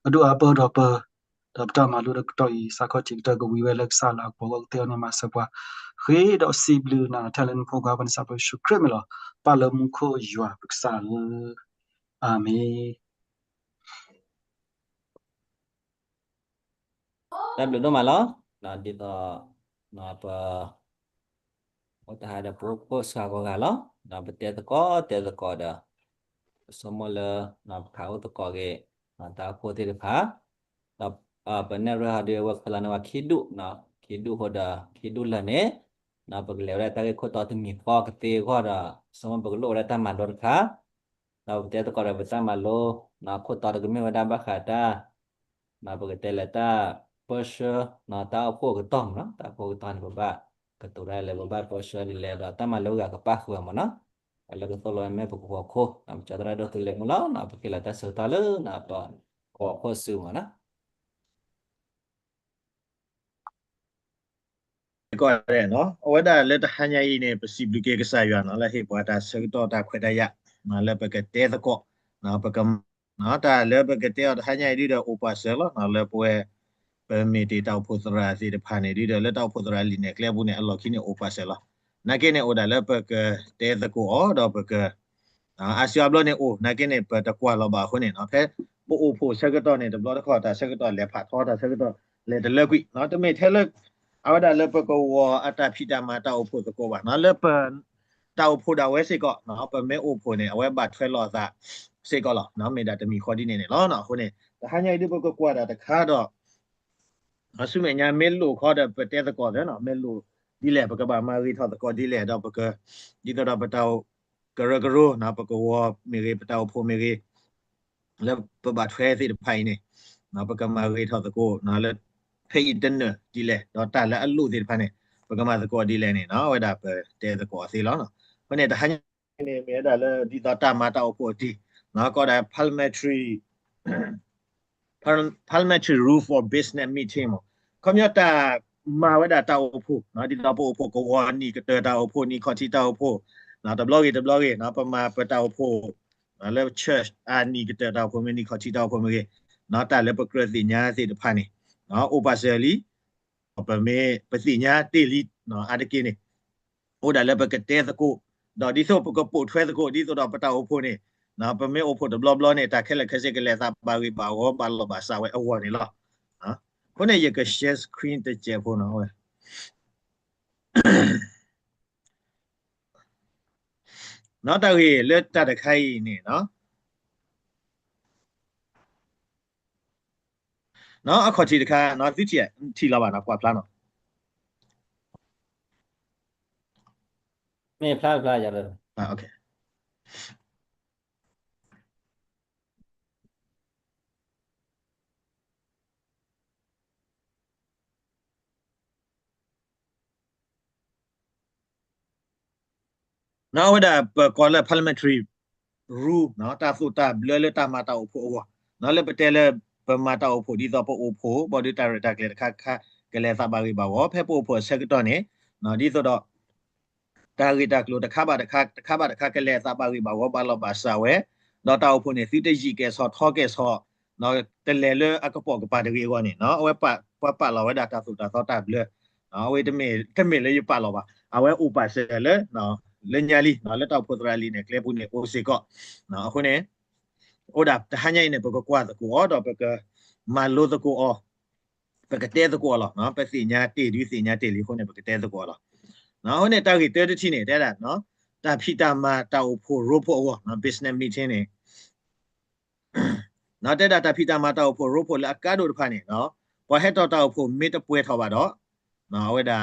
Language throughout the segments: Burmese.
adu apa dopa dapta malu dak toi sakoti kita go wiwe lek sala ko wal te na masabwa he do siblu na talent ko ga ban sapo shukrimelo palam ko ywa biksa amen dan belum malah nanti to no apa kita ada pokok sekarang kalau nah betul teko dah semua le nah kau teko ke nah tak aku tidak ha nah benar ada waktu lana wakidu nah kidu hoda kidu lah ne nah perlu ada tak aku tahu tu mikro ketik kau ada semua perlu ada tak mandor ka nah betul teko ada betul malu nah aku tahu tu kami ada bakada nah betul lah tak Porsche nah tak aku ketom nah tak aku ketom berbak keturai le berbak Porsche di le tak malu gak kepak gua mana kalau kita lo eme buku ko nam cadra do tule mula na pakila ta sertale na apa ko su mana ก็ได้เนาะเอาไว้ได้แล้วแต่หายเนี่ยเป็นสิบลิเกก็ใส่ยันอะไรที่ว่าแต่สิ่งต่อแต่ခွดได้ยะนะแล้วไปก็เตะตะก็นะไปก็นะแต่แล้วไปก็เตะหายดีเด้ออุปสรรคนะแล้วไปเป็นมีที่เต้าพุทธราศีเดพันธุ์ดีเด้อแล้วเต้าพุทธราลีเนี่ยเคลียร์บุญเนี่ยอัลลอฮ์คิดเนี่ยอุปสรรคนักเก็ตเนี่ยโอ้ได้แล้วไปก็เตะตะก็อ๋อเด้อไปก็อาเซียบล้อเนี่ยโอ้นักเก็ตเนี่ยไปตะกวาเราบ้าคนเนี่ยเนาะแค่ปุ๊บผู้สิ่งต่อเนี่ยเดี๋ยวเราตะขอแต่สิ่งต่อเลยผ่าทอแต่สิ่งต่อเลยเดี๋ยวเลิกวิเนาะแต่ไม่เท่าเลิก เอาได้เลิกก็ว่าอัตราพิจารณาเต้าพูดก็ว่านะเลิกเป็นเต้าพูดเอาไว้สิก็เนาะเป็นไม่อุปเนี่ยเอาไว้บัตรเฟลล์ซะสิก็หรอเนาะไม่ได้จะมีข้อดีเนี่ยแล้วเนาะคนเนี่ยแต่หายดีก็กว่าแต่ค่าดอกสุเมียเมลูข้อเดประเทศก็เนาะเมลูดีแหละปกติมารีทอดก็ดีแหละดอกปกติดีต่อปะเต้ากระกระนะปกว่ามีเรปะเต้าพูมีเรแล้วประบัตรเฟลสิไปเนี่ยนะปกติมารีทอดก็นะแล้วဖေးတနဒီလေတော့တာလည်းအလို့ဒီဖာနေပကမသကောဒီလေနေနော်ဝဒါပဲတဲသကောစီလောနော်ခနဲ့တဟန်နေမြဲတာလည်းဒီတော့တာမတောက်ဖို့ဒီနော်ကောဒါ parliamentary rule for business meeting ခမရတာမာဝဒါတောက်ဖို့နော်ဒီတော့ဖို့ကိုဝါနီကတဲတောက်ဖို့နီခေါ်တီတောက်ဖို့နော်တဘလော့ဂီနော်ပမာပတောက်ဖို့နော်လည်း church အာနီကတဲတောက်ဖို့မနီခေါ်တီတောက်ဖို့မြေနော်တာလည်းပကရစီညာစီတဖာနေနော် oversell ပမေပစီညာတေလီနော်အတကိနေဟိုဒါလည်းပကတဲသကိုဒေါ်ဒီဆိုပကပို့ထွဲသကိုဒီဆိုတော့ပတောက်ဖို့နေနော်ပမေအဖို့ blah blah နေတာခက်လက်ခက်စစ်ကလေးသာပါဝီပါဝဘာလောဘာစာဝဲအဝနေလားနော်ခုနေရက share screen တကြဖို့နော်ဟဲ့နော်တော်ကြီးလက်တခိုင်နေနော်နော်အခုတီတခါနော်သူချီထီလာပါနော်ကွာဖလားနော်ไม่พลาดอย่าเลยโอเคနော်ဝဒါကောလ parliamentary rule နော်တာဖူတာဘလလတာမတာအဖို့နော်လေပတဲလေပမာတာအဖို့ဒီတော့ပို့ဖို့ body director ကလေးခါကလေးသာပါရီပါဝဖဲပို့ဖို့ဆက်တော့နေနော်ဒီဆိုတော့တာရီတာကလို့တခါပါတခါကလေးသာပါရီပါဝဘာလောပါစာဝဲတော့တာအဖို့နေစီတကြီးကဲဆော့ထောကဲဆော့နော်တလဲလေအကပေါ်ကပါတရီကောနေနော်အဝဲပါလောဝဲဒါတာဖူတာသောတာဘလနော်ဝဲတမေလေရပါလောပါအဝဲဥပါဆဲလေနော်လညာလီနော်လက်တော့ပိုဒရာလီနဲ့ကလေဘူးနဲ့အိုစီကောနော်အခုနေโอดาตะหะญัยเนี่ยปกกว่าตะกูอ๋อดอกปกมาโลตะกูอ๋อปกเตตะกูอ๋อเนาะปสิญาติดิสิญาติลีคนเนี่ยปกเตตะกูอ๋อเนาะเนี่ยตะกี่เตตะทีเนี่ยได้ล่ะเนาะตะพิตามาตะโอโพโรโพอ๋อเนาะ business meeting เนี่ยเนาะตะพิตามาตะโอโพโรโพละกาโดตะพาเนี่ยเนาะพอเฮ็ดตะโอโพเมตะป่วยทอบ่ดอกเนาะเวดา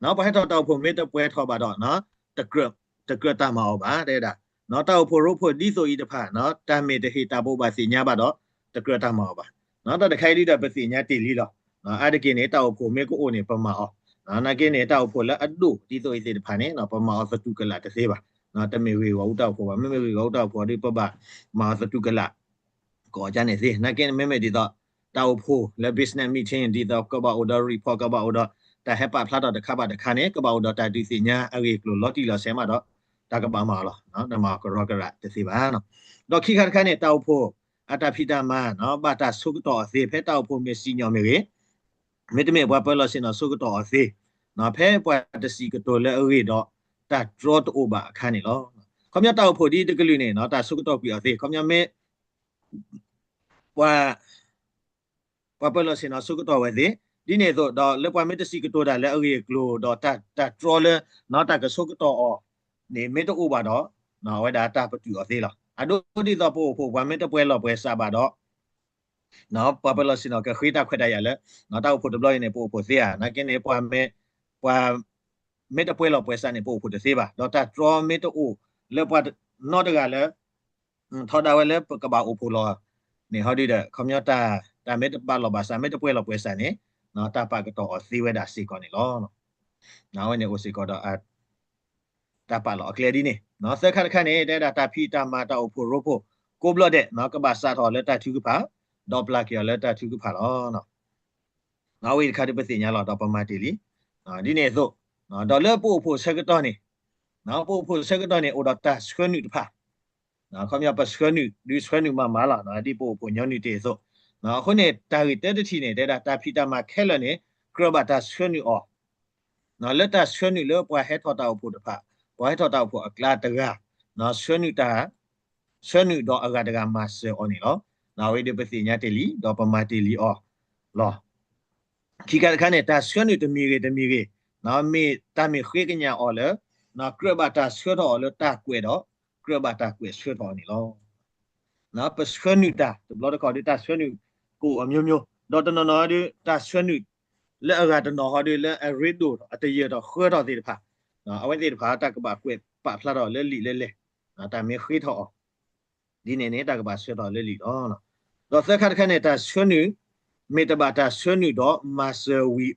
နော်ဘာတော့တော့ဖို့မေတ္တပွဲထောပါတော့နော်တကရတာမအောင်ပါတဲ့ဒါနော်တော့ဖို့ရုပ်ဖို့ဒီဆိုဤတဖာနော်တမေတဟိတာဘုပါစီညာပါတော့တကရတာမအောင်ပါနော်တော့တခိုင်လိတာပစီညာတီလီတော့နော်အဲ့ဒီကိနေတော့ဖို့မေကိုအိုနေပမာအောင်နော်နာကိနေတော့ဖို့လက်အတုဒီဆိုဤစီတဖာနေနော်ပမာအောင်စတုကလာတသေးပါနော်တမေဝေဝုတော့ဖို့ပါမေမေဝေဝုတော့ဖို့ဒီပပမာစတုကလာကောကြနေစေနာကိနေမေမေဒီတော့တော့ဖို့လက် business meeting ဒီတော့ကဘာ order report ကဘာ order แต่ให้ปะพลาดแต่ข้าบาดคันนี้ก็เบาดอแต่ดีสิเนี่ยอะไรกลัวลอตีเราเสียมาดอตากระบามาหรอเนาะแต่มาก็รอกระระแต่สิบ้าเนาะดอกขี้ขันคันเนี่ยเตาโพอัตพิตามาเนาะบาตาสุกต่อสิเพเตาโพเมสิญอเมริไม่ได้เมื่อว่าเปิดเราสินะสุกต่อสิเนาะเพว่าแต่สิก็ตัวแล้วอะไรดอแต่รอตัวบะคันนี่หรอเขาเนี่ยเตาโพดีตะกลือเนี่ยเนาะแต่สุกต่อปีสิเขาเนี่ยไม่ว่าเปิดเราสินะสุกต่อไว้สิဒီနေ့တော့လက်ပွားမတစီကတိုတာလက်အေကလိုတော့တထရလနော်တကဆုကတော့နေမေတ္တဥပါတော့နော်ဝဲတာတပတူအသေးလားအဒိုဒီတော့ပို့ဝါမေတ္တပွဲလောပွဲစားပါတော့နော်ပပလစနော်ကခိတာခွတ်တရလဲနော်တောက်ဖို့ဒပလော့နေပို့သေးอ่ะနော်ကင်းနေပွားမေတ္တပွဲလောပွဲစားနေပို့ဖို့သေးပါတော့တထရမေတ္တဥလက်ပွားနော်တကလည်းထော်တာဝဲလဲကဘာဥဖို့လောနေဟောဒီတဲ့ခမတာတာမေတ္တပါလောပါစားမေတ္တပွဲလောပွဲစားနေနော်တပါကတော့အသေးဝဲတာစီကောနေလောနော်ဝဲနေကိုစီကောတော့တပါလောအကလေဒီနေနော်ဆက်ခါခါနေတဲ့တာဖီတာမာတာဖို့ရိုဖို့ကိုဘလတဲ့နော်ကဘာစာတော်လက်တာထူကပါဒေါပလာကရလက်တာထူကပါလောနော်ဝဲခါတပစီညာလောတော့ပမာတီလီနော်ဒီနေဆိုနော်ဒေါ်လာဖို့ဆက်ကတော့နေနော်ဖို့ဆက်ကတော့နေအိုဒတာဆွနုတဖာနော်ခမရပဆွနုဒီဆွနုမမာလာနော်ဒီဖို့ညောင်းနေတဲ့ဆိုနော်ခုနေတာရီတက်တီနေတဲ့တာဖီတာမာခဲလနဲ့ကရဘတာဆွနုအော်နော်လက်တာဆွနုလောပွားဟဲထော်တာဖို့တဖာပွားဟဲထော်တာဖို့အကလာတကာနော်ဆွနုတော့အကတကမဆောအော်နေလောနော်ဝေဒီပစီညာတေလီတော့ပမာတေလီအော်လောခိကခါနေတာဆွနုတမီရေနော်မေတာမီခေကညာအော်လေနော်ကရဘတာဆွတော့လောတာကွဲတော့ကရဘတာကွဲဆွတော့နေလောနော်ပဆွနုတာဘလော့ကော်ဒီတာဆွနုကိုအမျိုးတော့တနော်ဒီတာဆွနုလက်အကတနော်ဟောဒီလက်အရစ်တို့အတရတော့ခွဲတော့သေးတဖာနော်အဝဲသေးတဖာတကဘာကွဲပဖလာတော့လဲနော်တာမီခေထော်ဒီနေနေတာကဘာဆွတော့လဲလီတော့တော့သက်ခါနေတာဆွနုမေတဘာတာဆွနုတော့မဆဝီ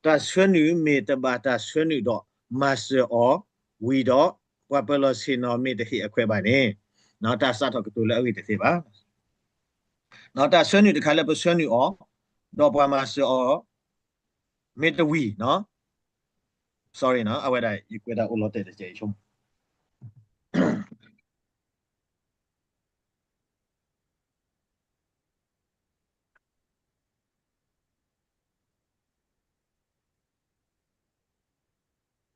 တာဆွနုမေတဘာတာဆွနုတော့မဆောဝီတော့ဝပလစင်နော်မေတခိအခွဲပါနေနော်တာစတော့ကတူလဲဝီတသေးပါနော်တာဆွနုတခါလဲပဆွနုအောတော့ပွားမဆောမေတဝီနော် sorry နော်အဝဲတိုင်းယူကွဲတာအိုလောတဲ့တဲ့ကျေချုံ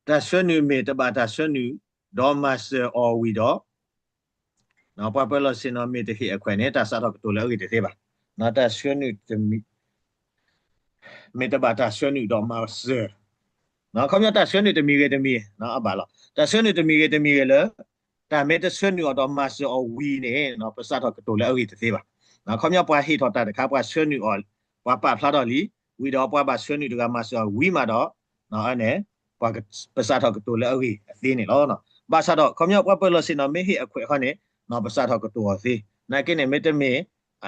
တာဆွနုမေတဘာတာဆွနုဒေါ်မဆောဝီတော့နော်ပွားပလစင်နော်မေတခိအခွဲနေတာစတော့ကတူလဲဝီတသေးပါနော်တာဆွနုမေတဘာတာဆွနုတော့မဆောနော်ခမတာဆွနုတမီနော်အပါလားတာဆွနုတမီလေတာမေတဆွနုတော့မဆောဝီနေနော်ပစတော့ကတူလဲဝီတသေးပါနော်ခမပွားဟိထော်တာတခါပွားဆွနုအော်ပွားပဖလာတော့လီဝီတော့ပွားပါဆွနုတကမဆောဝီမှာတော့နော်အဲ့ပွားပစတော့ကတူလဲဝီအသေးနေလောနော်ဘာစတော့ခမပွားပလစင်နော်မေဟိအခွဲခနဲ့နော်ပစတော့ကတူအသေးနိုင်ကိနေမေတမေ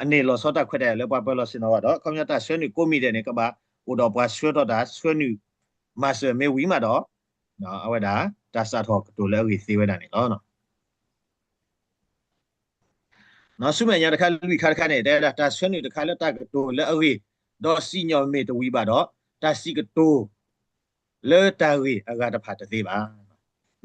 အနေလောစောတာခွဲတယ်လေပွားပလစင်နော်တော့ခမတာဆွနုကိုမိတယ်နေကဘာဟိုတော့ပွားဆွတော့တာဆွနုမဆမေဝီမှာတော့နော်အဝဲတာတဆတ်တော့တူလဲဝီသေးဝဲတာနေလောနော်ဆုမညာတခါလူခါနေတဲ့တာဆွနုတခါလက်တာတူလဲဝီတော့စီညောမေတဝီပါတော့တာစီကတူလဲတာဝီအကတဖတ်သေးပါ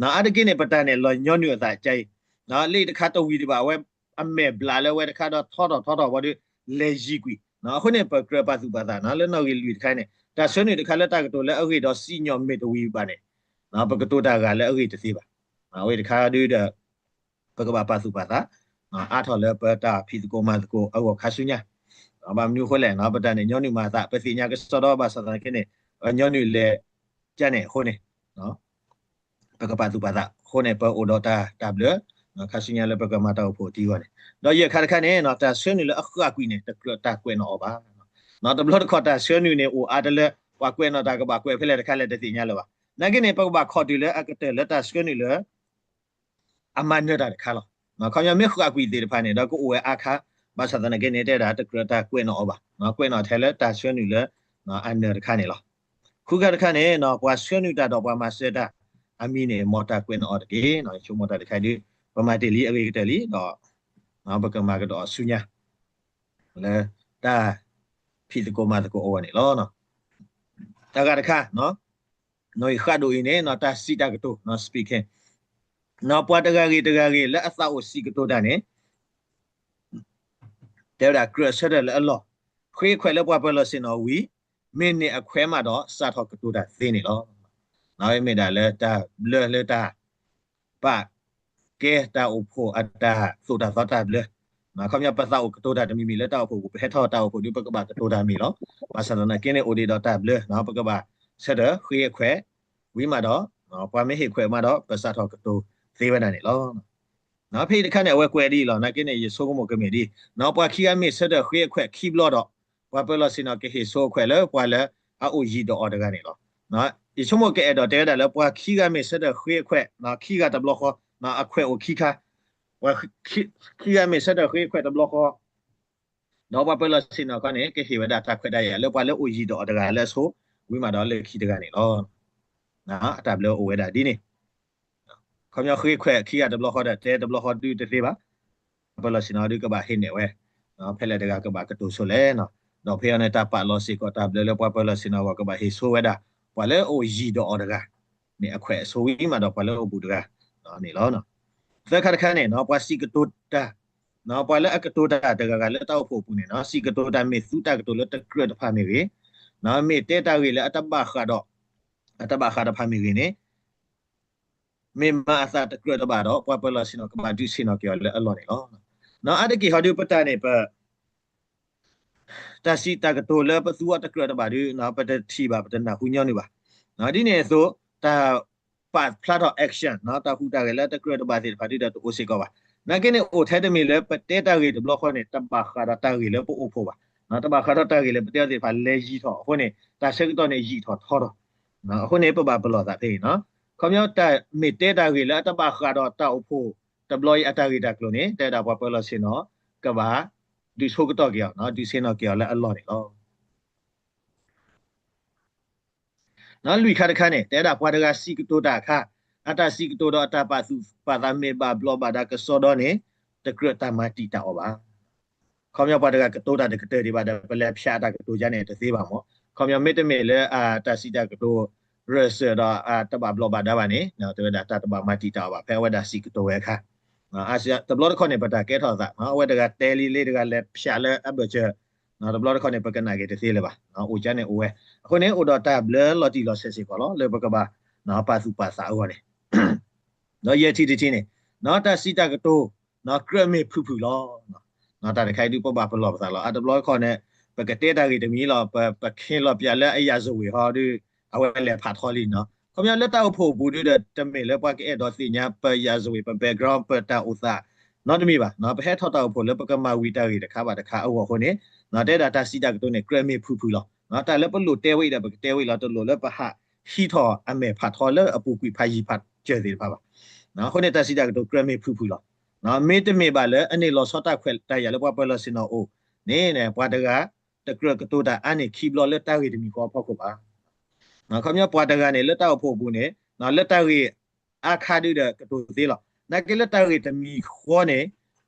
နော်အတကိနေပတန်နဲ့လောညောညွတ်တာကြိုက်နော်လေတခါတဝီဒီပါဝဲအမေဘလာလဲဝဲတခါတော့ထောတော့ဘာဒီလေကြီးကွီနော်အခုနေပကရပါသူပါတာနော်လဲနော်လူတခါနေတာဆွနုတခါလက်တာကတူလဲအဲ့တော့စီညောမေတဝီပါနေနော်ပကတူတာကလည်းအဲ့တသေးပါနော်ဝဲတခါဒီတဲ့ပကပါပါသူပါတာနော်အားထော်လဲပတာဖီစကိုမစကိုအောခါဆုညာနော်ဘာမျိုးခွဲလဲနော်ပတန်နေညောညမာတာပစီညာကစောတော့ပါစတာခင်းနေညောညလေကျန်နေခုနေနော်ပကပါသူပါတာခုနေပအိုဒတာတဘလနော်ခါဆုညာလဲပကမတာဖို့တီးရတယ်တော့ရခါခါနေနော်တာဆွနုလဲအခါကွီနေတာကွဲနော်ပါနော်တဘလတ်ခေါ်တာဆွနုနေအိုအားတလဲပွားကွဲနော်တာကပါကွဲဖဲလဲတခါလဲတစီညာလဲပါနိုင်ကနေပကပါခေါ်တီလဲအကတဲ့လက်တာဆွနုလဲအမန်နေတာခါလောနော်ခေါင်းရမေခါကွီတေတဖာနေတော့ကိုအိုရဲ့အခါဘာသာတဲ့ကနေတဲ့တာတကရတာကွဲနော်ပါနော်ကွဲနော်ထဲလဲတာဆွနုလဲနော်အန်တဲ့ခါနေလောခုကတခါနေနော်ပွားဆွနုတာတော့ပွားမစတာအမီနေမော်တာကွဲနော်တကေနော်ချုံမော်တာတခါဒီပမာတေလီအကေတလီတော့နော်ဘကမာကတော့ဆုညာလဲတာဖီတကိုမတကိုအိုနေလောနော် ta ga kha no noi khado ine no ta sita kato no speaking no pwa ta ga ri la asa o si kato da ne te da crush da la lo khwe khwe la pwa lo sin no wi min ni a khwe ma do sa tho kato da thi ni lo no me da le ta le ta pa ke ta o pho ata so da sa ta le mà không nhau bắt đầu tôi đã mi lấy tao phụ hết thao tao phụ đi bắt các bạn tôi đã mi đó mà sau đó cái này odi đó tạm lừa nó bắt các bạn sẽ đỡ khuya khỏe quý mà đó nó qua mấy hiện khỏe mà đó bắt sao thao tôi thì bên này đó nó phi cái này quay đi là cái này số một cái gì đi nó qua khi anh mi sẽ đỡ khuya khỏe khi lo đó qua bây giờ xin nó cái hệ số khỏe lỡ qua lỡ áo gì đó ở đây này đó nó thì số một cái đó thế là qua khi anh mi sẽ đỡ khuya khỏe nó khi cái tập lo khó nó khỏe ở khi khácว่าขี้ไม่ใช่เด็กขี้แขวดตำรวจก็น้องว่าเป็นลักษณะกันเนี่ยก็เห็นว่าถ้าแขวดได้แล้วว่าแล้วอุ้ยดอกอะไรแล้วสู้วิมาดอเลยขี้เด็กนี่อ๋อนะแต่แล้วโอ้ยได้ดีนี่เขาเนี่ยขี้แขวดขี้ตำรวจเขาได้แต่ตำรวจเขาดูแต่สิบ้าเป็นลักษณะดูก็บ่าเห็นเนี่ยเว้ยเนาะเพลเด็กก็บ่ากระตุ้นโซเล่เนาะดอกเพียงในตาปะลอสิก็ตาแล้วว่าเป็นลักษณะว่าก็บ่าเห็นสู้เว้ยได้ว่าแล้วอุ้ยดอกอะไรเนี่ยแขวดสู้วิมาดอกว่าแล้วบุตรกันเนาะนี่แล้วเนาะแต่ขั้นขั้นเนี่ยเนาะพอสิกตัวตาเนาะพอแล้วกตัวตาแต่ก็แล้วเต้าผูกเนี่ยเนาะสิกตัวตาเมสุตากตัวแล้วตะเกลือตะพามีรีเนาะเมเตตารีแล้วอัตบะขาดอัตบะขาดพามีรีเนี่ยเมมาอาสาตะเกลือตะบาดอกพอเปล่าสิเนาะก็มาดูสิเนาะเกี่ยวแล้วอร่อยเนาะเนาะอันเดกี่เขาดูปตาเนี่ยเปตาสิตากตัวแล้วปะสัวตะเกลือตะบาดูเนาะปะทีบาปะนาหุญญนี่บาเนาะที่เนี่ยโซตาpart plot of action เนาะตาฮูตาเกลตะเกรตบาสิพาติดะโอซิกว่านะกิเนี่ยโอเทตมีเลปเตตาเกตบล็อกข้อเนี่ยตบาคาตาเกลปโอโฟบาเนาะตบาคาตาเกลปเตสิพาเลยีทอข้อเนี่ยตาเซกตอเนี่ยยีทอทอเนาะข้อเนี่ยปบาปลอตาเตเนาะคำยอตาเมเตตาเกลตบาคาตาโอโฟตบลอยอัตาเกตกลเนี่ยแต่ดาปปลอสิเนาะกะบาดิโซกตอเกียวเนาะดิเซนอเกียวและอัลลอฮ์เนี่ยเนาะနော်လူခါတခါနဲ့တဲတာဘွားတကစီကတိုတာခါအတာစီကတိုတော့အတာပါစုပါသာမေပါဘလောဘာဒါကစောတော့နေတကရတမတီတာဩပါခေါမြောက်ပါတကကတိုတာတကတဲ့ဒီပါဒပလက်ဖြာတာကတိုကြနေတသေးပါမောခေါမြောက်မေတ္တမေလဲအာတာစီတာကတိုရဆတော့အာတဘဘလောဘာဒါပါနေနော်တဲတာတဘမတီတာပါဖဲဝဒါစီကတိုဝဲခါအာစီတဘလောခေါနေပတာကဲထောတာနော်ဝဲတကတဲလီလေးတကလဲဖြာလဲအဘချေနော်တဘလောခေါနေပကနာကေတသေးလဲပါနော်အိုချနေအိုဝဲအခုနေအိုတော့တာဘလလော်တီလော်ဆက်စီကောလောလေဘကဘာနော်ပါစုပါစာအောနေနော်ရဲ့တီတီနေနော်တာစီတာကတိုနော်ကရမေဖူဖူလောနော်တာတခိုင်တူပပပလောပါစာလောအတဘလောခေါနေပကတဲ့တာကြီးတမီလောပခင်လောပြလဲအရာဇဝေဟောဒီအဝဲလဲဖတ်ခေါ်လီနော်ခမရလက်တောက်ဖို့ဘူးဒီတမေလဲပွားကဲတော့စီညာပရာဇဝေပ background ပတာဥစာနော်တမီပါနော်ဖဲထောက်တောက်ဖို့လဲပကမဝီတာကြီးတခါပါတခါအောခုနေနော်တဲ့တာစီတာကတိုနေကရမေဖူဖူလောနော်แต่แล้วปลุတဲဝိတ်တယ်တဲဝိတ်လာတလို့လည်းပဟဟီထောအမေဖတ်ထောလည်းအပူကွီဖာကြီးဖတ်ကျဲသေးပါပါနော်ခုနေတာစီတာကတော့ grammy ဖူဖူလောနော်မေတ္တမေပါလည်းအနေလောစောတာခွဲတိုက်ရလည်းပွားပလစင်နော်အိုနေနေပွားတကတကရကတိုတာအနေခီဘလလက်တာရီတမီကောဖောက်ကိုပါနော်ခမရပွားတကနေလက်တောက်ဖို့ဘူးနေနော်လက်တာရီအခါဒူတဲ့ကတိုသေးလောနကလက်တာရီတမီခေါ်နေ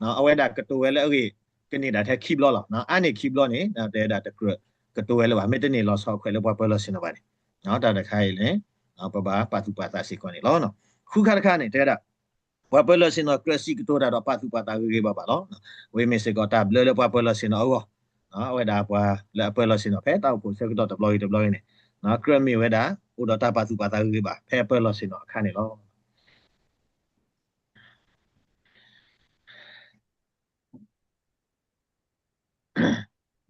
နော်အဝဲတာကတိုဝဲလည်းအေကနေဒါထက်ခီဘလလောနော်အနေခီဘလနေနော်တဲတာတကရကတိုဝဲလောပါမေတ္တနေလောဆောက်ခွဲလောပွားပလစင်နော်ပါနေနော်တာတခိုင်လေနော်ပပပါတုပါတာစီကောနေလောနော်ခုခါခါနေတဲတာပွားပလစင်နော်ကလစီကတိုတာတော့ပါတုပါတာရေပါပါလောဝေမေစကောတာဘလလပွားပလစင်နော်အောနော်ဝဲတာပွားလပလစင်နော်ဖဲတောက်ကိုစကတော့ deploy နေနော်ကရမီဝဲတာဥဒတာပါတုပါတာရေပါဖဲပလစင်နော်ခါနေလော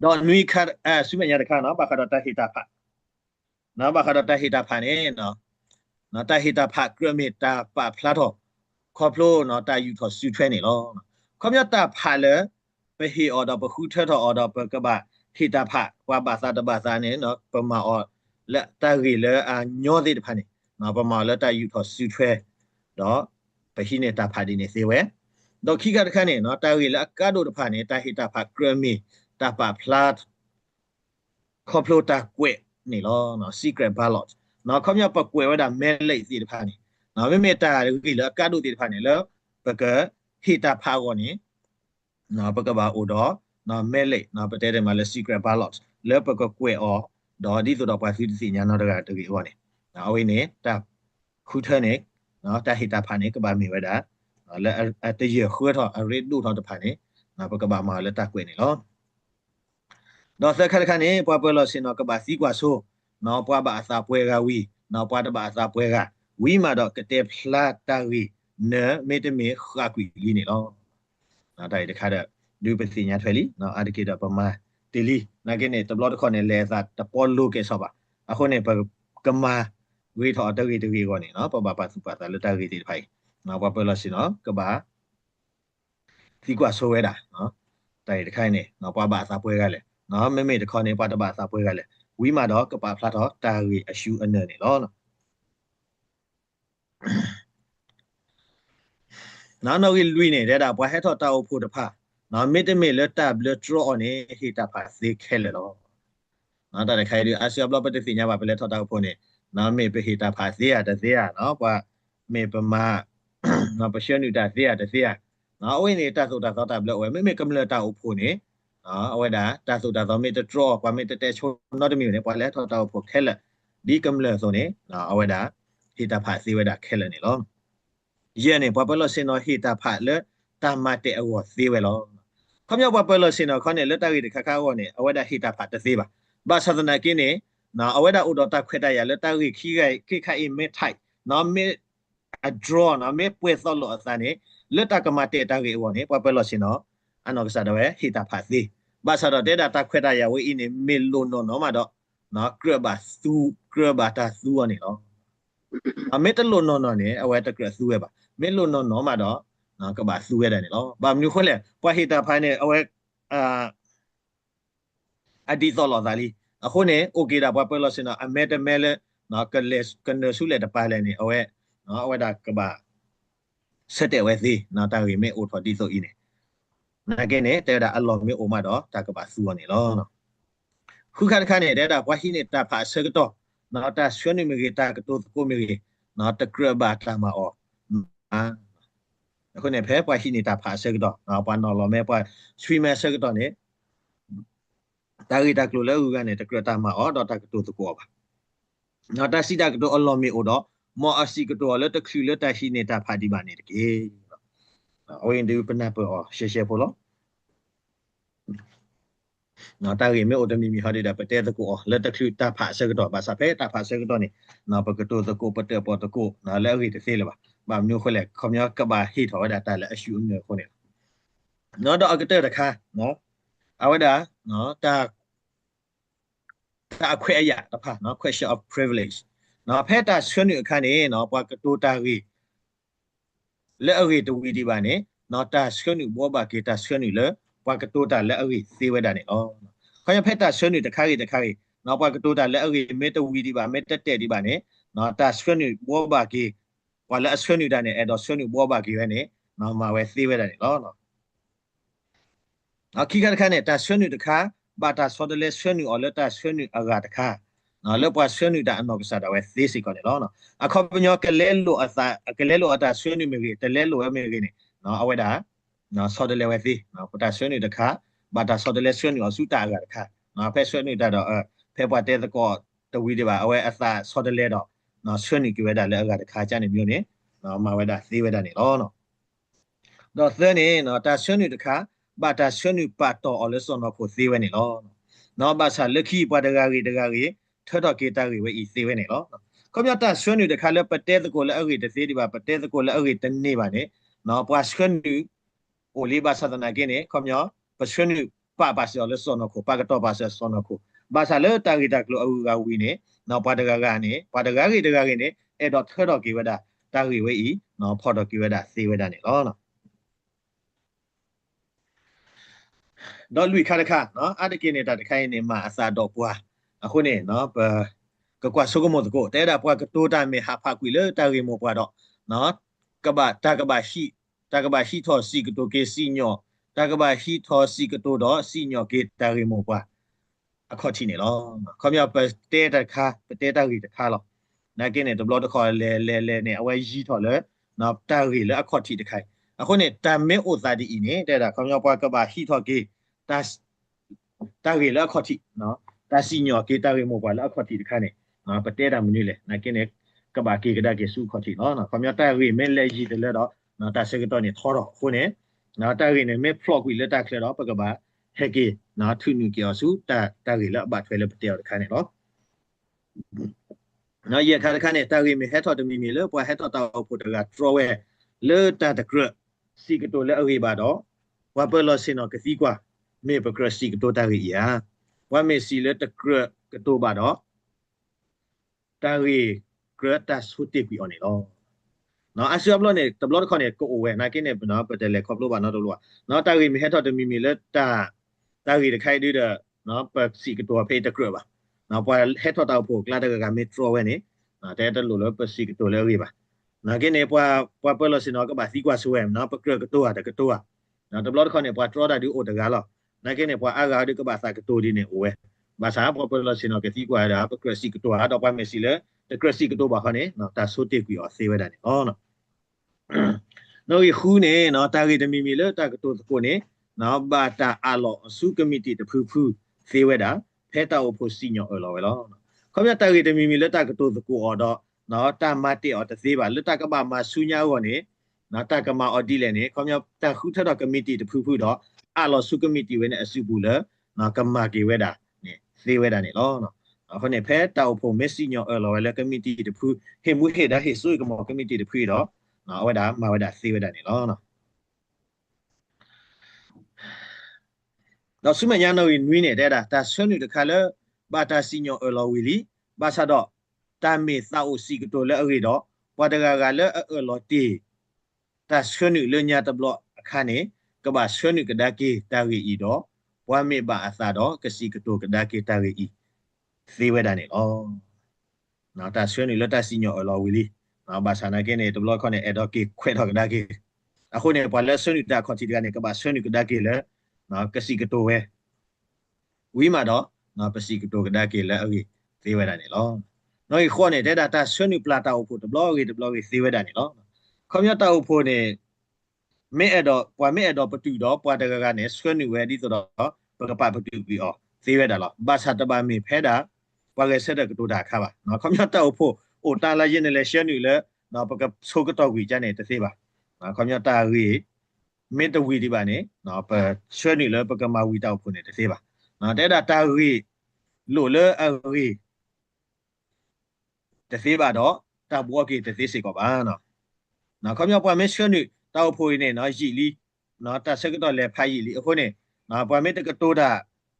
တော့နွေခါဆုမညာတခါနော်ဘာခါတော့တဟိတာဖတ်နော်ဘာခါတော့တဟိတာဖတ်နေနော်နော်တဟိတာဖတ်ကရမီတာပါဖလာတော့ခေါပလိုနော်တာယူထော်ဆူထွဲနေလောခေါမြတ်တာဖတ်လေပဟီအော်တော့ပခုထထော်အော်တော့ပကဘာဟိတာဖတ်ဝါဘာသာတဘာသာနေနော်ပမာအော်လက်တာရီလေအညောသေးတဖတ်နေနော်ပမာလက်တာယူထော်ဆူထွဲတော့ပဟိနေတာဖတ်ဒီနေသေးဝဲတော့ခိကတခါနေနော်တာရီလေအကားတို့တဖတ်နေတာဟိတာဖတ်ကရမီတာပါဖလာတ်ခေါပလိုတာကွဲနေလောနော် secret ballot နော်ခမရပကွဲဝဒါမဲလိတ်စီတဖာနေနော်မေတာရကိလကတ်တို့တီတဖာနေလောပကဟီတာဖာကောနေနော်ပကဘာအိုတော့နော်မဲလိတ်နော်ပတဲတယ်မှာလဲ secret ballot လဲပကကွဲအော ดอดีตัวดอกปลาซื้อสิญาณนอตกะตะกี้ว่านี่เอาไว้เนี่ยตาคู่เธอเนี่ยเนาะตาหิตาผ่านเนี่ยก็บามีไว้ได้แล้วตะเยอะขั้วทอเรดดูทอตะผ่านเนี่ยนะปะก็บามาแล้วตากวยนี่เนาะดอกเสือคันคันนี้ปะเปลอสินก็บาสีกว่าโซเนาะปะบาอาซาป่วยกะวีเนาะปะตะบาอาซาป่วยกะวีมาดอกกะเตพลาตาวีเนเมตเมขะกุยลีนี่เนาะนะได้ตะคาดดูเป็นสิญาณถวยลีเนาะอะดิเกดประมาณตีลีนะกินเนี่ยตบลอดคอนเนี่ยเลซาตะปอลูเกซอบะအခုเนี่ยกะมาဝေးထော်တရီကောနေနော်ပပပါစုပါတာလတရီတီဖိုင်နော်ပပလစီနော်ကဘာဒီကွာဆိုဝဲတာနော်တိုင်တခိုင်းနေနော်ပပအစာပွဲကလည်းနော်မေမေတခေါနေပတပအစာပွဲကလည်းဝီမာတော့ကဘာဖလာတော့တာရီအရှူအနယ်နေလောနော်နော်ရီလွီနေတဲ့တာဘွားဟက်ထော်တာဖို့တဖာနော်မေတမေလတာဘလထရောနေဟီတာဖာစေခဲလေလောနော်တာခိုင်ဒီအာဆီယဘလပတစီညာပါဘလက်ထော်တာဖို့နေနော်မေပဟိတာဖာစေရတစေရနော်ပွာမေပမာနော်ပရှနုတာစေရတစေရနော်အဝိနေတာဆိုတာသောတာဘလဝဲမေကမလတာအဖို့နေနော်အဝဲတာတာဆိုတာသောမေတဒရောပွာမေတတဲချိုနော်တမျိုးနေပွာလဲထောတာအဖို့ခဲလက်ဒီကမလဆိုနေနော်အဝဲတာဟိတာဖာစေဝဲတာခဲလက်နေလောရဲနေပွာပလစင်နော်ဟိတာဖာလက်တာမတဲအဝစေဝဲလောခမြောက်ပွာပလစင်နော်ခေါနေလက်တာရီခခါဝနေအဝဲတာဟိတာဖာတစေပါဘာသဒနာကင်းနေနော်အဝဲတာဥဒတာခွဲတရလက်တာရီခိခိုင်မေထိုက်နော်မေအဒရောနော်မေပွဲသောလောအစနေလက်တာကမတေတာရီဝနေပွာပလစင်နော်အနောကစားတော့ဟိတာဖာစီဘာသတော့တေတာခွဲတရဝေးနေမေလိုနော်မတော့နော်ကရဘာစုကရဘာတာစုဝနေနော်အမေတလိုနော်နေအဝဲတကရစုဝဲပါမေလိုနော်မတော့နော်ကဘာစုဝဲတယ်နော်ဘာမျိုးခွဲလဲပွာဟိတာဖိုင်နေအဝဲအဒီသောလောသာလီအခုနေโอเคတာပွာပလစင်နော်အမေတမဲလဲနော်ကလေကနေဆုလေတပါလဲနေအဝဲနော်အဝဲတာကဘာဆက်တဲ့ဝဲစီနော်တာရီမေအိုထော်ဒီဆိုအင်းနေနာကဲနေတဲ့တာအလောမေအိုမတော့တာကဘာစုဝနေလောနော်ခုခါခါနေတဲ့တာပွာဟိနေတာဖာဆကတော့နော်တာဆွေးနေမိတာကတိုကိုမိနော်တကရဘာတာမအောအခုနေဖဲပွာဟိနေတာဖာဆကတော့နော်ပွာနော်လောမေပွာဆွေးမဲဆကတော့နေတာရီတာကလိုလဲဥကနေတကရတာမအောတော့တာကတိုကိုပါနော်တာစီတာကတိုအလောမေအိုတော့မောအစီကတိုလဲတခူလဲတာဟိနေတာဖာဒီပါနေတကေအဝင်းဒီပနပအောရှေရှေပိုလောနော်တာရီမေအိုတမီမီဟာဒီတာပတဲတကူလက်တခူတာဖာဆကတော့ဘာစာဖဲတာဖာဆကတော့နေနော်ပကတိုတကူပတဲပေါ်တကူနော်လဲရီတသေးလေပါဘာမျိုးခွလဲခမရကဘာဟိထောဒါတာလဲအရှူနေခုနေနော်တော့အကတဲ့တခါနော်အဝဒါနော်တာခွဲရတဖာနော် question of privilege နော်ဖဲတာဆွေးနွေးအခါနေနော်ပွားကတိုတာရီလဲအရီတဝီဒီပါနေနော်တာဆွေးနွေးဘောဘာကေတာဆွေးနွေးလဲပွားကတိုတာလဲအရီသေဝဲတာနေဩခေါရဖက်တာဆွေးနွေးတခါရီနော်ပွားကတိုတာလဲအရီမေတဝီဒီပါမေတက်တဲ့ဒီပါနေနော်တာဆွေးနွေးဘောဘာကေပွာလဲဆွေးနွေးတာနေအဲ့တော့ဆွေးနွေးဘောဘာကေပဲနေနော်မှာဝဲသေဝဲတာနေနော်နော်ခိခါတခါနေတာဆွေးနွေးတခါဘာတာဆောဒလဲဆွေးနွေးအော်လက်တာဆွေးနွေးအဂါတခါနော်လောပွားဆွေးနွေးတာအနောကစားတာဝဲသေစီကောနေနော်အခုပညောကလဲလိုအတာဆွေးနွေးမိတလဲလိုဝဲမိနေနော်အဝဲတာနော်ဆောဒလဲဝဲသေနော်ပတာဆွေးနွေးတခါဘာတာဆောဒလဲဆွေးနွေးအော်စုတာအဂါတခါနော်ဖဲဆွေးနွေးတာတော့ဖဲပွားတဲ့ကောတဝီဒီပါအဝဲအသာဆောဒလဲတော့နော်ဆွေးနွေးကြွဲတာလဲအဂါတခါကြနေမျိုးနေနော်မဝဲတာသေဝဲတာနေနော်တော့သနေနော်တာဆွေးနွေးတခါဘာတာဆွေးနွေးပတ်တော့အော်လဲစောနော်ဖို့သေဝဲနေနော်နော်ဘာသာလက်ခိပွားတကားကြီးထတော့ကေတာကြီးဝဲဤသေဝဲနေနော်ခမရတာဆွေးနွေးတခါလဲပတဲတကိုလဲအဂိတသေးဒီပါပတဲတကိုလဲအဂိတနေပါနဲ့နော်ပွားဆွေးနွေးအိုလေးဘာသာနာကင်းနေခမရပဆွေးနွေးပါစောလဲစောနော်ကိုပါကတော့ပါစောနော်ကိုဘာသာလဲတာဂီတာကလိုအဂူကဝီနေနော်ပွားတကားကနေပွားတကားကြီးနေအဲ့တော့ထတော့ကေဝဲတာတာဂီဝဲဤနော်ဖော်တော့ကေဝဲတာသေဝဲတာနေနော်တော့လူခါတခါနော်အတကိနေတာတခိုင်းနေမှာအစာတော့ပွားအခုနေနော်ကကွာဆုကမောတကိုတဲတာပွားကတိုတာမေဟာဖာကွီလေတာရီမောပွားတော့နော်ကဘာတာကဘာရှိထောစီကတိုကေစီညောတာကဘာရှိထောစီကတိုတော့စီညောကေတာရီမောပွားအခုတီနေလောခမရပတဲတာခါပတဲတာရီတခါလောနာကင်းနေတဘလတခေါ်လဲနေအဝဲရီထော်လေနော်တာရီလေအခုတီတခိုင်အခုနေတာမေအိုသာဒီနေတဲတာခမရပွားကဘာရှိထောကေတာရီလေအခုတီနော် ta si nhỏ kia ta cái một quả là khó thì khai này nó bật té đam như này này cái này các bà kia cái đa cái su khó thì nó còn nhau ta cái mấy lấy gì từ đó nó ta sẽ cáiตัวnày thò đó khối này nó ta cái này mấy flog vì là ta cái đó các bà hay kia nó thu như kiểu su ta cái là bật về là bật té khai này đó nó giờ khai này ta cái mấy hết thọ từ mình lỡ qua hết thọ tao phụ được draw về lỡ ta được cửa si cáiตัวlỡ cái bà đó qua bơ lo xin nó cái gì qua mấy bơ cửa si cáiตัวta cái àว่าเมซีเลตเกลือกระตัวบาดอตารีเกลือตาสุติปีออนนี่ลอเนาะอาเซียบลอเนี่ยตบลอคอเนี่ยก็โอเวนาเกเนี่ยเนาะเปเตเลครอบโลบาเนาะตลอเนาะตารีมีเฮทอตมีเลตารีตะไคดื้อเนาะเปสีกระตัวเพตะเกลือบ่เนาะพอเฮทอตาโผกลาตะกะเมโทรเวนี่เนาะแต่ตะลุเปสีกระตัวเลรีบ่เนาะเกเนี่ยพอเปลอสิเนาะก็บ่สีกว่าสวยเนาะเปเกลือกระตัวตะกระตัวเนาะตบลอคอเนี่ยพอทรอดาดูโอตะกะลอ那个呢，我阿个这个把啥个多的呢？喂，把啥不不了是那个地瓜的，不可惜个多，到外面是了，这可惜个多把哈呢，那他说的贵啊，谁会的呢？哦呢，那一户呢，那大概的秘密了，大概多个呢，那把他阿老苏个米的铺铺，谁会的？拍到我破新娘二老了，后面大概的秘密了，大概多个哦的，那他妈的哦的谁吧？了大概把妈苏娘我呢，那大概妈奥地利呢，后面他户头那个米的铺铺的。阿拉苏格米蒂维呢是不了，那干嘛给维达呢？谁维达呢？咯呢？后呢，拍到破梅西鸟二了，为了格米蒂的铺，黑木黑的黑所以个毛格米蒂的铺咯，那维达马维达谁维达呢？咯呢？那什么样的女呢？对的，他孙女的看了，把他西鸟二了为例，把啥的，他没啥有四个多了二的，把这个了二了的，他孙女了伢的不看呢？ก็บ่าชวนก็ได้กีตารีอีดอว่ามีบ่าอาสาดอก็สิกตัวก็ได้กีตารีอีซีเวดานี่อ๋อนาตาชวนนี่ละตาสิญออลอวิลีนาบ่าสานาเกเนี่ยตบลอคอเนี่ยเอดอกีแควดก็ได้กีအခုเนี่ยบ่าละชวนนี่ตาคอนติกาเนี่ยก็บ่าชวนนี่ก็ได้กีละนาก็สิกตัวเววิมาดอนาปสิกตัวก็ได้กีละอีซีเวดานี่ลอนาอีข้อเนี่ยได้ตาชวนนี่ปลาตาอุโพตบลอกีซีเวดานี่ลอคอมยาตาอุโพเนี่ยไม่เอดอปว่าไม่เอดอประตูดอปว่าตะกะเนี่ยสวนนี่เวดิตดอปะกะปะประตูปีอ๋อซีเวดาลอบาสาตะบามีเพดาปว่าเกเสดกะตูดาค่ะบ่เนาะคอมยาตาอุโพโอตาลายินเนี่ยชวนนี่เลยเนาะปะกะโซกะตอวีจันเนี่ยตะเสบ่เนาะคอมยาตารีเมตวีดิบาเนี่ยเนาะปะชวนนี่เลยปะกะมาวีตาอุโพเนี่ยตะเสบ่เนาะแต่ดาตารีโลเลอรีตะเสบ่ดอตาบัวกีตะเสสิกบ่เนาะเนาะคอมยาปว่าเมชวนนี่ตาอุโพเนี่ยเนาะยีลีเนาะตาเสกตอเลพายีลีအခုเนี่ยเนาะปว่าเมตะกะโตดา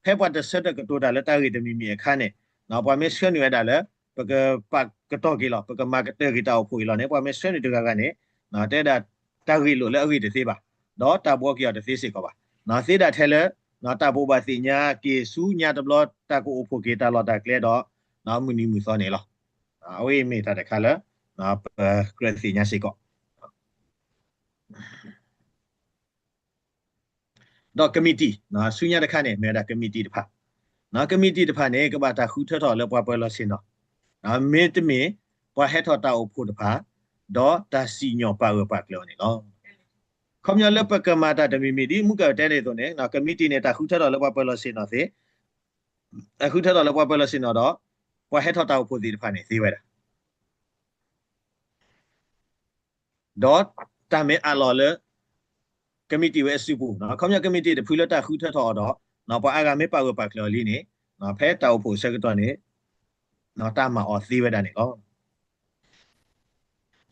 แพ่ปว่าตะเสตะกะโตดาละตารีตะมีคันเนี่ยเนาะปว่าเมชวนนี่ดาละปะกะปะกะตอกีลอปะกะมากะเตกีตาอุโพอีลอเนี่ยปว่าเมชวนนี่ตะกะกันเนี่ยเนาะแต่ดาตารีโลละรีตะเสบ่ดอตาบัวกีตะเสสิกบ่เนาะเสดาแท้ละเนาะตาบัวบาสิญาเกสุญาตะบลอตาโกอุโพเกตาลอตาเคลดอเนาะมุนีมุซอเนี่ยลอเอาเวเมตะตะคะละเนาะเกรสิญาสิกอดอกคอมมิตี้นะสุญญาตะคะเนี่ยแม่ดาคอมมิตี้ตะพะนะคอมมิตี้ตะพะเนี่ยก็บ่าตาคูทอแล้วปว่าเปลอสินเนาะนะเมตเมปว่าเฮทอตาอุโพตะพะดอตาสิญอปาวปะกลอนี่เนาะคอมยาเลปะกะมาตาตะมีดิมุกะเตเลตัวเนี่ยนะคอมมิตี้เนี่ยตาคูทอแล้วปว่าเปลอสินเนาะสิคูทอแล้วปว่าเปลอสินเนาะดอปว่าเฮทอตาอุโพติตะพะเนี่ยสิเวดาดอตาเมอะลอเลကမတီဝဲစုဖို့နော်ခေါမြကမတီတဖူလတာခုထထော်တော့နော်ပအာကမေပါဝပါကလော်လီနေနော်ဖဲတောက်ဖို့ဆက်ကတော့နေနော်တာမအော်သီးဝဲတာနေဩ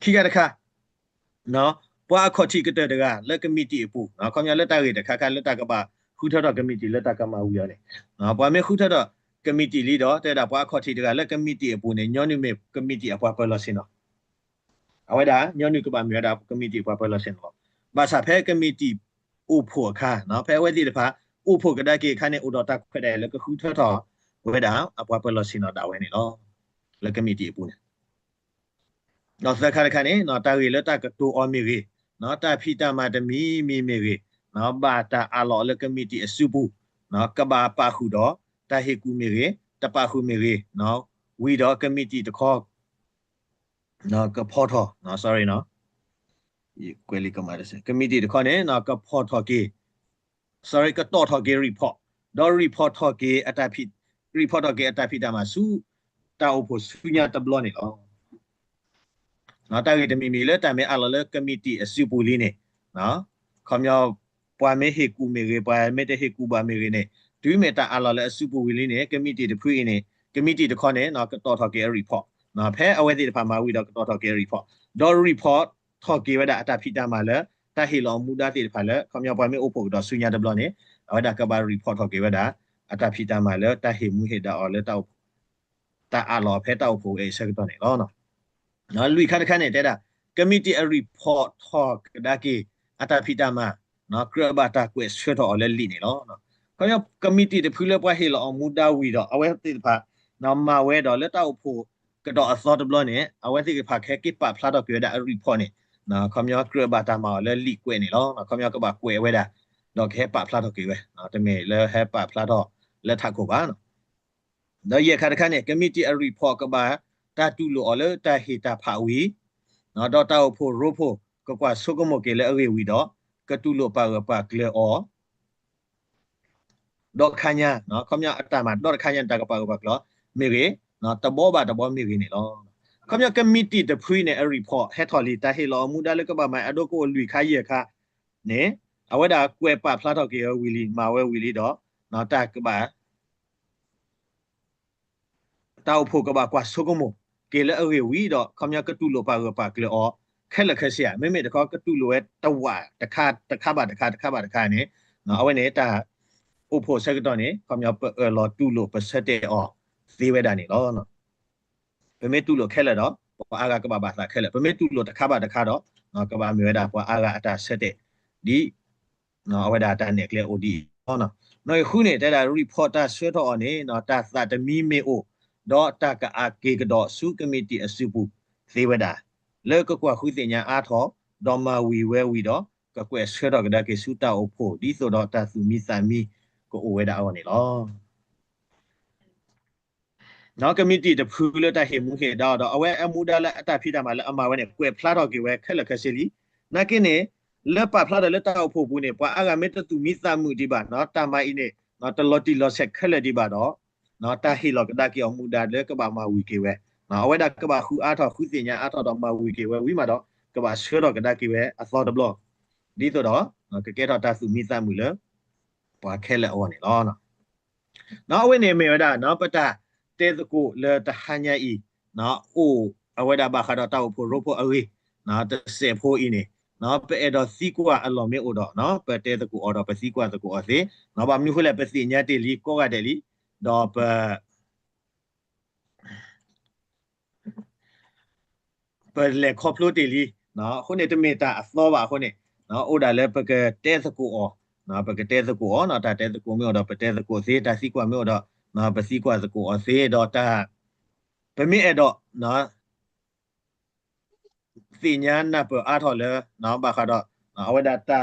ခိကတခါနော်ပွားခေါ်တိကတဲ့တကလက်ကမတီအပူနော်ခေါမြလက်တာရီတခါခါလက်တာကပါခုထတော့ကမတီလက်တာကမဦးရနေနော်ပွားမေခုထတော့ကမတီလီတော့တဲ့တာပွားခေါ်တိတကလက်ကမတီအပူနေညောနိမေကမတီအပွားပလောစင်နော်အဝဲတာညောနိကပါမြေတာကမတီပွားပလောစင်နော်ဘာသာဖဲကမတီဥဖို့ခါနော်ဖဲဝဲတိတဖာဥဖို့ကဒကေခါနေဥတော်တာခွဲတယ်လကခုထထောဝဲတာအပွားပလောစင်နော်တာဝဲနေနော်လကမတီအပူနေနော်သခါခါနေနော်တာရီလတာကတူအော်မီရီနော်တာဖီတာမာတမီမီမီရီနော်ဘာတာအလောလကမတီအစုပူနော်ကဘာပါခုတော့တာဟေကူမီရီတပါခုမီရီနော်ဝီတော့ကမတီတခေါ်နော်ကဖောထောနော် sorry နော်ကွယ်လီကမာရစကမတီတခေါ်နေနော်ကဖောထောကေ sorry ကတော့ထောကေ report တော့ report ထောကေအတာဖီ report တော့ကဲအတာဖိတာမှာစုတာအဖို့စုညာတဘလနေလောနော်တာရီတမီမီလဲတာမဲအလလဲ committee အစုပူလေးနေနော်ခေါမြောပွားမဲဟေကူမေရေပွားမဲတဲ့ဟေကူပါမေရေနေဒူးမေတာအလလဲအစုပူလေးနေ committee တဖွေးနေ committee တခေါနေနော်တော်ထော်ကဲ report နော်ဖဲအဝဲတိတဖာမာဝီတော့တော်ထော်ကဲ report တော့ report ထော်ကဲဝဒအတာဖိတာမှာလဲတာဟီလောမူဒါတိတဖာလဲခေါမြောပွားမဲအဖို့တော့စုညာတဘလနေဝဒကဘာ report ထော်ကဲဝဒအတာဖိတာမှာလဲတာဟီမူဟေတာအော်လဲတော့တာအလောဖဲတော့ဖို့အေးဆက်တော့နေလောနော်နော်လူခါတခါနေတဲ့တာ committee a report talk ဒါကီအတာဖိတာမှာနော်ကရဘတာကွေဆွတ်တော့လဲလီနေလောနော်ခေါရ committee တဖူလဲပွားဟေလောမူဒါဝီတော့အဝဲတိဖာနော်မဝဲတော့လဲတော့ဖို့ကတော့အစောတဘလနဲ့အဝဲတိဖာခဲကိပဖလာတော့ကြရတာ report နေနော်ခေါမျောကရဘတာမှာလဲလီကွေနေလောနော်ခေါမျောကပါကွေဝဲတာတော့ခဲပဖလာတော့ကြွဲနော်တမေလဲဟဲပဖလာတော့လက်ထကိုပါနော်တော့ရခါတခါနဲ့ committee a report ကပါတာတူလို့အလဲတာဟီတာဖာဝီနော်တော့တောက်ဖို့ရိုးဖို့ကွာဆုကမကေလဲအဝေဝီတော့ကတူလို့ပါကလေအောတော့ခညာနော်ခမအတမှာတော့ခညာတကပါကလောမေရီနော်တဘောပါတဘောမေရီနေလောခမ committee တဖွေးနေ report ဟက်ထော်လီတာဟီလောမူဒါလကပါမအဒိုကိုလူခိုင်းရခနေအဝဒါကွယ်ပါဖလာတော့ကေဝီလီမာဝဲဝီလီတော့နော်တကပါတောက်ဖို့ကပါကွာဆုကမကေလဲအဝေဝီတော့ခမကတူလို့ပါကလေအောခဲလက်ခဲเสียไม่ตะก็ตุโลเอตะวะตะคาบะเนี่ยเนาะเอาไว้เนี่ยตาอุโพเซกตอนนี้ความยาวรอตุโลเปอร์เซ็นต์ออกซีเวดานี่เนาะเปเมตุโลแค่ละเนาะปออากะกะบะสาแค่ละเปเมตุโลตะคาบะเนาะกะบะมีเวดาปออากะอะตาเซตดิเนาะเอาไว้ดาตาเนี่ยเคลียร์โอดีเนาะเนาะခုနေတဲ့ reporter ဆွဲတော့အနေเนาะตาสะตะมีเมโอดอตะกะอาเกกะดอสุคอมมิตี้อสุปุซีเวดาလဲကကွာခုစညာအားထောဒေါ်မာဝီဝဲဝီတော့ကကွဲဆွဲတော့ကဒါကေစုတာအဖို့ဒီဆိုတော့တဆူမီဆာမီကိုအိုဝဲတာအော်နေလောနောက်ကမတီတဖူးလက်တဟေမူဟေတော့အဝဲအမူဒါလက်အတဖိတာမှာလက်အမဝဲနဲ့ကွဲဖလာတော့ကေဝဲခက်လက်ခက်စီလီနာကိနေလက်ပဖလာတဲ့လက်တောက်ဖို့ဘူးနေပွာအာဂမေတတူမီဆာမူဒီပါနော်တာမိုင်းနေနော်တလော်တီလော်ဆက်ခက်လက်ဒီပါတော့နော်တာဟီလော်ကဒါကေအမူဒါလက်ကဘာမာဝီကေဝဲနော်အဝဲဒါကဘာခုအားထောခုစညာအားထောတော့မာဝီကေဝဲဝီမှာတော့ကဘာဆွဲတော့ကဒါကေဝဲအသောတဘလော့ဒီဆိုတော့ကကဲတော့တာစုမိသမှုလေပွားခဲလက်အော်နေလောနော်အဝဲနေမေဝဒါနော်ပတာတဲတကိုလေတဟညာဤနော်အိုအဝဲဒါဘာခါတော့တောက်ဖို့ရိုဖို့အဝေးနော်တဆေဖို့ဤနေနော်ပဲတော့စီကွာအလော်မေအိုတော့နော်ပဲတဲတကိုအော်တော့ပဲစီကွာတကိုအစေနော်ဘာမျိုးခလက်ပဲစီညာတေလီကောကတယ်လီတော့ပဲလေခေါပလိုတေလီနော်ခုနေတမေတာအသောပါခုနေနော်အိုဒါလဲပကတဲစကိုအော်နော်ပကတဲစကိုအော်နော်တာတဲစကိုမျိုးတော့ပတဲစကိုစေးတာစီကွာမျိုးတော့နော်ပစီကွာစကိုအော်စေးတော့တာပမေအဲ့တော့နော်စီညာနာပအားထော်လဲနော်ဘာခါတော့အဝဒတာ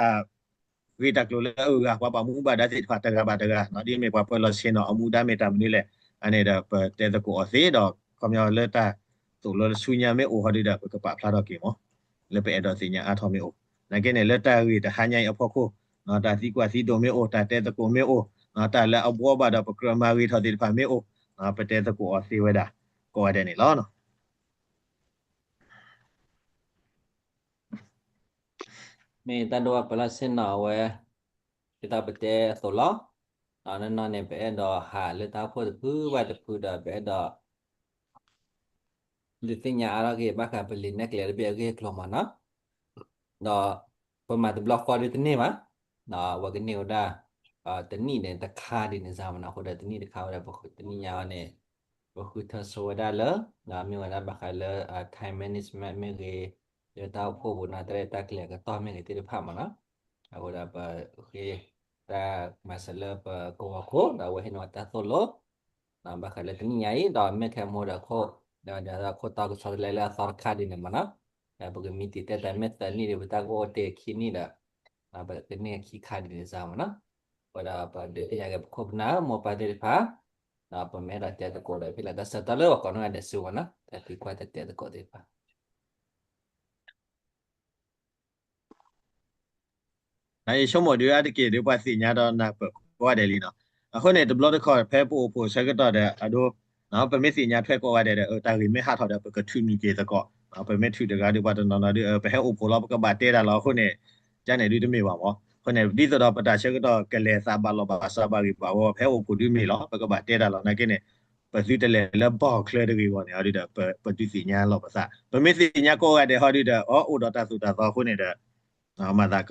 ဝိတကလိုလဲကဘာပါမူဘာဒါစစ်ဖတ်တကဘာတကနော်ဒီမေပွားပေါ်လို့ရှင်းတော့အမှုဒါမေတာမနီလဲအနေဒါပတဲစကိုအော်စေးတော့ကမြော်လဲတာဆိုလို့ဆူညာမေအိုဟဒီဒါပကပဖလာတော့ကေမောလဲပဲအဲ့တော့စီညာအားထော်မေအိုနိုင်ကနေလက်တာရီတဟညိုင်အဖို့ခိုနော်တာစီကွာစီဒိုမေအိုတာတဲတကိုမေအိုနော်တာလက်အဘောဘာတော့ပကရမာရီထော်ဒီဖာမေအိုနော်ပတဲတကိုအစီဝဲတာကိုရတဲ့နေလောနော်မေတန်တော့ပလစင်နာဝဲဒီတာပတဲဆိုလောနော်နေပဲတော့ဟာလက်တာဖို့တပူဝတ်တပူတာပဲတော့ဒီတင်ညာအားကေဘာကပလီနက်လေပဲကေကလမနာတော့ပမာတဘလော့ခေါ်ဒီတနေမှာနော်ဝကနေဝဒါတနီနဲ့တခါဒီနေစားမနာဟိုတဲ့တနီတခါဝဒါပခုတနီညာနဲ့ပခုသဆိုဒါလနာမီဝဒါဘခါလ time management မေကေရတာဖို့ဘနာတဲ့တက်လေကတော့မေကေတိဖာမနာဟိုဒါပโอเคဒါမဆလပကိုကိုဒါဝဟိနဝတာဆိုလောနာဘခါလတနီညာဤတော့မေခဲမောဒါခေါ်ဒါခေါ်တာကိုဆော်လဲလာဆော်ခါဒီနေမနာဘဂမီတီတဲ့မဲ့တနီရဝတာကိုတဲ့ခီနီဒါဘာတနေခီခါဒီနေစားမနာဟိုဒါပါတဲ့ရကခုဘနာမောပါတဲ့ဖာနာပမဲတာတဲ့ကိုလေဖိလာဒါစတလောကောနော်တဲ့ဆူဝနာတဲ့ဒီကွာတဲ့ကိုတဲ့ဖာနိုင်ရှုံးမော်ဒီအတကေဒီပါစီညာတော့နာပကွာတယ်လီနော် အခုနေ develop ခေါ်ဖဲပို့ပို့ဆက်ကတော့တဲ့အတို့နော်ပမစ်စီညာထွက်ကောရတယ်တာရီမဲဟာထောက်တဲ့ပကထူနီကေတကောနော်ပမစ်ထူတကားဒီပါတနော်နော်ဒီဖဲအိုပိုလောက်ပကဘာတဲတာလောက်ခုနေကျန်နေဒီတမေပါမောခုနေဒီတော့ပတာချက်ကတော့ကလေစာပါလောပါစာပါရီပါဝဖဲအိုပိုဒီမေလောပကဘာတဲတာလောက်နိုင်ကနေပစီတလေလဘောက်ခလဲတကြီးပေါ်နေဟောဒီတော့ပတူစီညာလောက်ပါစာပမစ်စီညာကောရတဲ့ဟောဒီတော့အိုဒတာဆိုတာတော့ခုနေတဲ့နော်မသာက